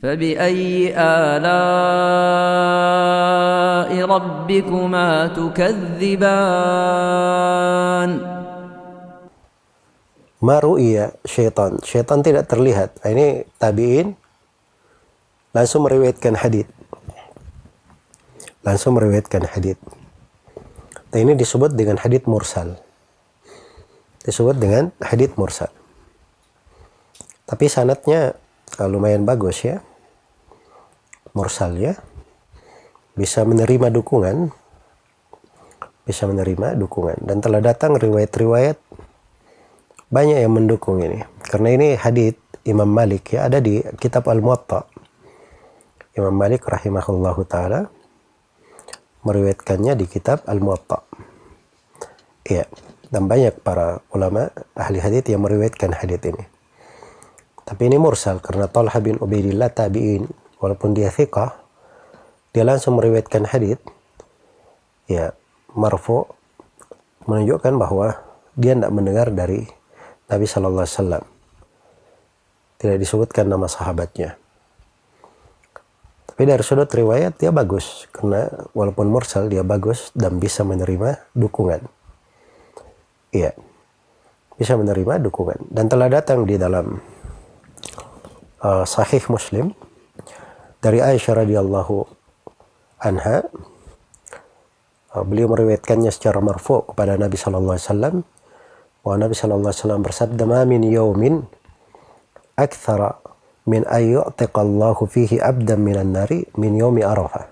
فبأي آلاء ربكما تكذبان. Ma ru'ya syaitan. Syaitan tidak terlihat. Ini tabi'in langsung meriwayatkan hadits. Nah, ini disebut dengan hadits mursal. Tapi sanadnya lumayan bagus ya. Mursal ya. Bisa menerima dukungan. Dan telah datang riwayat-riwayat banyak yang mendukung ini. Karena ini hadits Imam Malik ya, ada di kitab Al-Muwatta. Imam Malik rahimahullahu ta'ala meriwayatkannya di kitab Al-Muwatta. Iya, dan banyak para ulama ahli hadits yang meriwayatkan hadits ini. Tapi ini mursal karena Talha bin Ubaidillah tabi'in, walaupun dia thiqah, dia langsung meriwayatkan hadits ya marfu, menunjukkan bahwa dia tidak mendengar dari Nabi sallallahu alaihi wasallam. Tidak disebutkan nama sahabatnya. Tapi dari sudut riwayat dia bagus, karena walaupun mursal dia bagus dan bisa menerima dukungan. Iya, bisa menerima dukungan. Dan telah datang di dalam Sahih Muslim dari Aisyah radhiyallahu anha, beliau meriwayatkannya secara marfu kepada Nabi sallallahu alaihi wasallam, bahwa Nabi sallallahu alaihi wasallam bersabda, "Ma min yaumin aktsara min ayyu'tiqallahu fihi abdan minan nari min yaumi Arafah."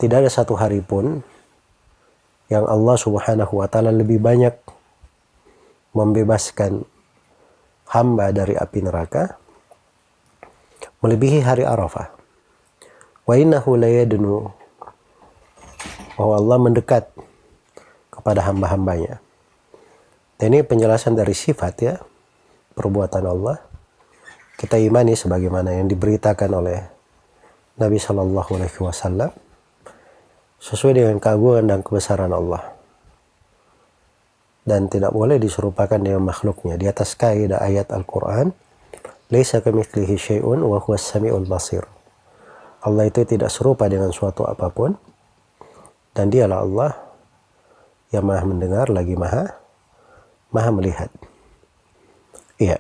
Tidak ada satu hari pun yang Allah Subhanahu wa taala lebih banyak membebaskan hamba dari api neraka melebihi hari Arafah. Wa innahu la yadnu, bahwa Allah mendekat kepada hamba-hambanya. Dan ini penjelasan dari sifat ya, perbuatan Allah. Kita imani sebagaimana yang diberitakan oleh Nabi Shallallahu Alaihi Wasallam sesuai dengan keagungan dan kebesaran Allah. Dan tidak boleh diserupakan dengan makhluknya. Di atas kaidah ayat Al-Quran, "Laisa kamitslihi syai'un wa huwas samiul basir." Allah itu tidak serupa dengan suatu apapun, dan dialah Allah yang maha mendengar lagi maha melihat. Iya.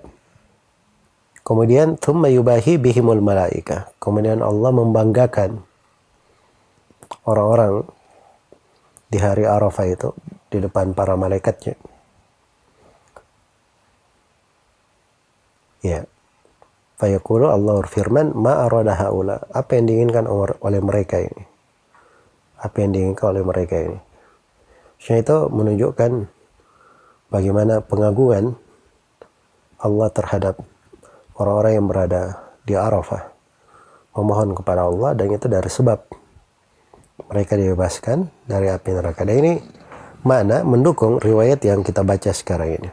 Kemudian thumma yubahi bihimul malaika. Kemudian Allah membanggakan orang-orang di hari Arafah itu di depan para malaikatnya. Ya. Fayaqulu, Allah berfirman, ma arada haula. Apa yang diinginkan oleh mereka ini? Maksudnya itu menunjukkan bagaimana pengagungan Allah terhadap orang-orang yang berada di Arafah, memohon kepada Allah, dan itu dari sebab mereka dibebaskan dari api neraka. Dan ini makna mendukung riwayat yang kita baca sekarang ini.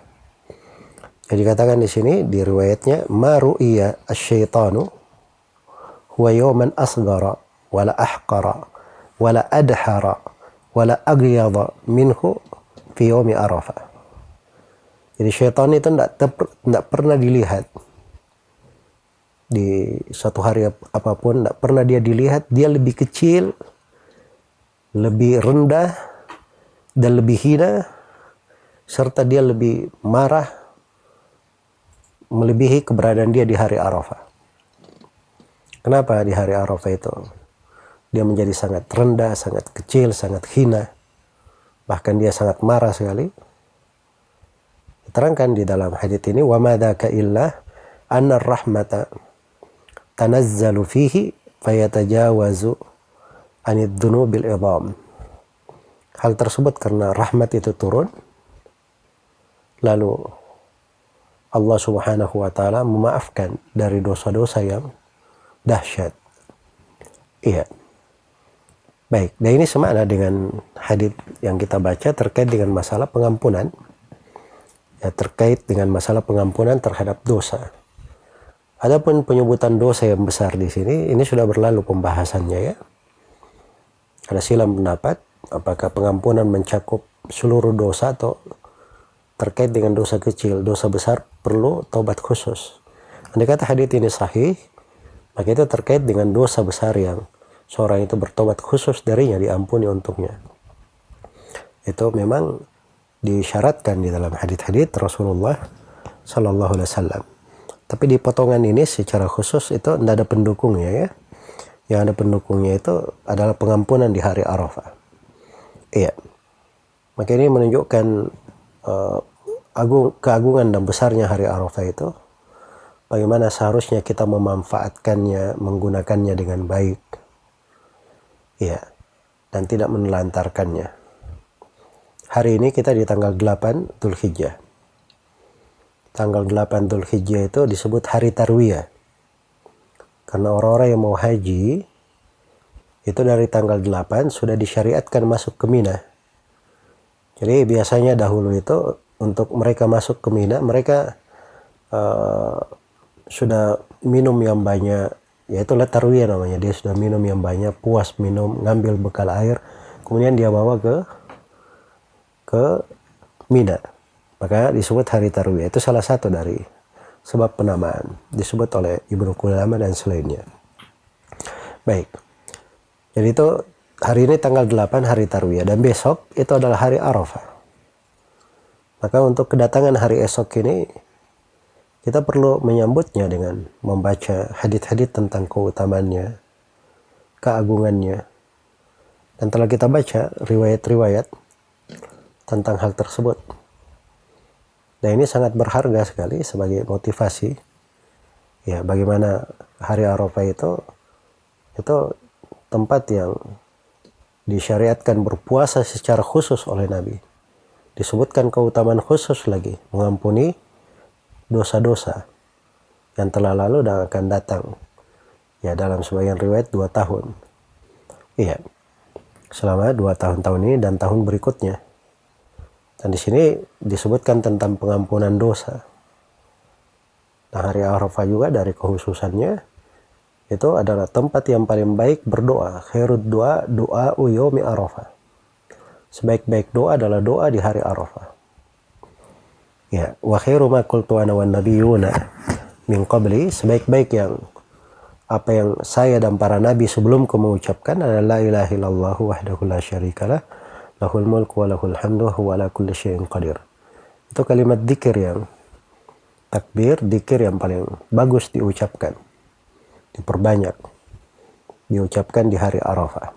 Jadi katakan di sini di riwayatnya, ma ru'iya asy-syaitanu huwa yawman asghara wala ahqara wala adhara wala aghyadha minhu fi yaumi Arafah. Jadi syaitan itu tidak pernah dilihat di suatu hari apapun, tidak pernah dia dilihat, dia lebih kecil, lebih rendah, dan lebih hina, serta dia lebih marah, melebihi keberadaan dia di hari Arafah. Kenapa di hari Arafah itu dia menjadi sangat rendah, sangat kecil, sangat hina, bahkan dia sangat marah sekali? Diterangkan di dalam hadits ini, wa ma dzaka illa anna rahmata tanazzalu fihi fayatajawazu anid dunubil idham. Hal tersebut karena rahmat itu turun, lalu Allah Subhanahu wa taala memaafkan dari dosa-dosa yang dahsyat. Iya. Baik, dan ini semakna dengan hadits yang kita baca terkait dengan masalah pengampunan. Ya, terkait dengan masalah pengampunan terhadap dosa. Adapun penyebutan dosa yang besar di sini, ini sudah berlalu pembahasannya ya. Ada silang pendapat apakah pengampunan mencakup seluruh dosa atau terkait dengan dosa kecil, dosa besar perlu taubat khusus. Andai kata hadits ini sahih, Maka itu terkait dengan dosa besar yang seorang itu bertobat khusus darinya, diampuni untuknya. Itu memang disyaratkan di dalam hadits-hadits Rasulullah Sallallahu Alaihi Wasallam. Tapi di potongan ini secara khusus itu tidak ada pendukungnya ya. Yang ada pendukungnya itu adalah pengampunan di hari Arafah. Iya. Maka ini menunjukkan keagungan dan besarnya hari Arafah itu. Bagaimana seharusnya kita memanfaatkannya, menggunakannya dengan baik. Iya. Dan tidak menelantarkannya. Hari ini kita di tanggal 8 Dzulhijjah. Tanggal 8 Dzulhijjah itu disebut hari Tarwiyah. Karena orang-orang yang mau haji, itu dari tanggal 8 sudah disyariatkan masuk ke Mina. Jadi biasanya dahulu itu untuk mereka masuk ke Mina, mereka sudah minum yang banyak, yaitu tarwiyah namanya. Dia sudah minum yang banyak, puas minum, ngambil bekal air, kemudian dia bawa ke Mina. Maka disebut hari Tarwiyah. Itu salah satu dari sebab penamaan. Disebut oleh Ibnu Qudamah dan selainnya. Baik. Jadi itu hari ini tanggal 8 hari Tarwiyah. Dan besok itu adalah hari Arafah. Maka untuk kedatangan hari esok ini, kita perlu menyambutnya dengan membaca hadits-hadits tentang keutamaannya, keagungannya. Dan telah kita baca riwayat-riwayat tentang hal tersebut. Dan ini sangat berharga sekali sebagai motivasi. Ya, bagaimana hari Arafah itu tempat yang disyariatkan berpuasa secara khusus oleh Nabi. Disebutkan keutamaan khusus lagi, mengampuni dosa-dosa yang telah lalu dan akan datang. Ya, dalam sebagian riwayat 2 tahun. Iya. Selama 2 tahun-tahun ini dan tahun berikutnya. Dan di sini disebutkan tentang pengampunan dosa. Nah, hari Arafah juga dari kekhususannya itu adalah tempat yang paling baik berdoa. Khairud doa yaumi Arafah. Sebaik-baik doa adalah doa di hari Arafah. Ya, wa khairu ma qultu ana wan nabiyuna min qabli, sebaik-baik yang apa yang saya dan para nabi sebelumku mengucapkan adalah la ilaha illallah wahdahu la syarikalah, lahul mulku wa lahul hamdu wa ala kulli syai'in qadir. Itu kalimat dzikir yang takbir, dzikir yang paling bagus diucapkan. Diperbanyak. Diucapkan di hari Arafah.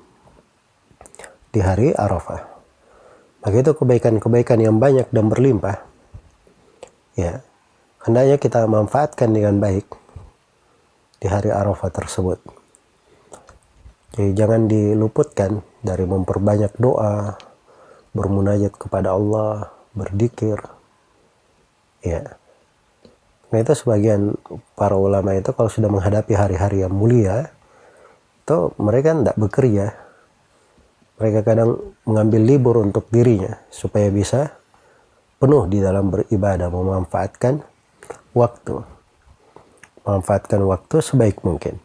Di hari Arafah. Maka itu kebaikan-kebaikan yang banyak dan berlimpah. Ya, hendaknya kita manfaatkan dengan baik di hari Arafah tersebut. Jadi jangan diluputkan dari memperbanyak doa, bermunajat kepada Allah, berzikir. Ya. Nah, itu sebagian para ulama itu kalau sudah menghadapi hari-hari yang mulia, itu mereka tidak bekerja. Mereka kadang mengambil libur untuk dirinya supaya bisa penuh di dalam beribadah, memanfaatkan waktu. Memanfaatkan waktu sebaik mungkin.